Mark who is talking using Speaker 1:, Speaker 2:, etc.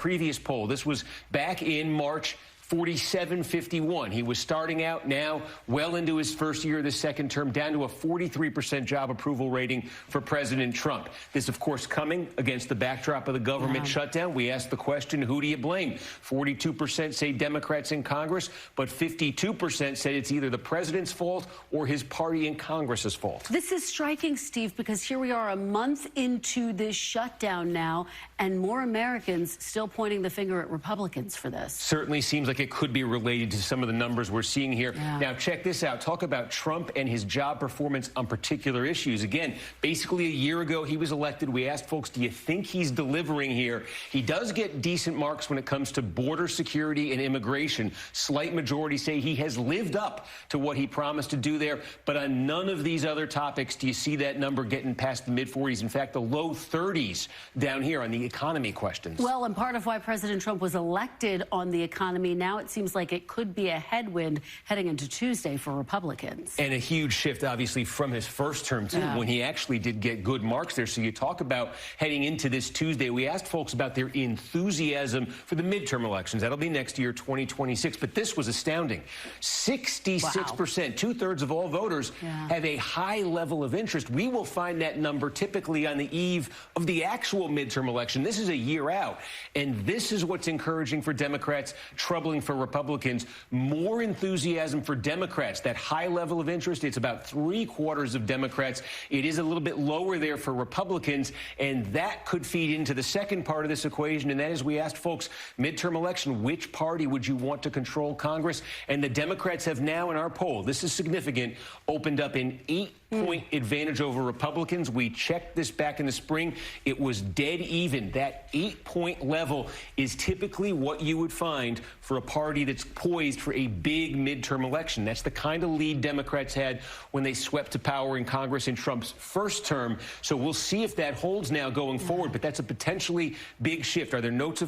Speaker 1: previous poll. This was back in March. 47-51. He was starting out now well into his first year of the second term, down to a 43% job approval rating for President Trump. This, of course, coming against the backdrop of the government shutdown. We asked the question, who do you blame? 42% say Democrats in Congress, but 52% said it's either the president's fault or his party in Congress's fault.
Speaker 2: This is striking, Steve, because here we are a month into this shutdown now, and more Americans still pointing the finger at Republicans for this.
Speaker 1: Certainly seems like it could be related to some of the numbers we're seeing here. Now, check this out. Talk about Trump and his job performance on particular issues. Again, basically a year ago he was elected. We asked folks, do you think he's delivering here? He does get decent marks when it comes to border security and immigration. Slight majority say he has lived up to what he promised to do there. But on none of these other topics do you see that number getting past the mid-40s. In fact, the low 30s down here on the economy questions.
Speaker 2: Well, and part of why President Trump was elected on the economy, now it seems like it could be a headwind heading into Tuesday for Republicans.
Speaker 1: And a huge shift, obviously, from his first term, too, when he actually did get good marks there. So you talk about heading into this Tuesday. We asked folks about their enthusiasm for the midterm elections. That'll be next year, 2026. But this was astounding. 66%, two-thirds of all voters have a high level of interest. We will find that number typically on the eve of the actual midterm election. This is a year out. And this is what's encouraging for Democrats, troubling for Republicans. More enthusiasm for Democrats. That high level of interest, it's about 3/4 of Democrats. It is a little bit lower there for Republicans, and that could feed into the second part of this equation, and that is we asked folks, midterm election, which party would you want to control Congress? And the Democrats have now, in our poll, this is significant, opened up an 8-point advantage over Republicans. We checked this back in the spring. It was dead even. That 8-point level is typically what you would find for a party that's poised for a big midterm election. That's the kind of lead Democrats had when they swept to power in Congress in Trump's first term. So we'll see if that holds now going forward, but that's a potentially big shift. Are there notes of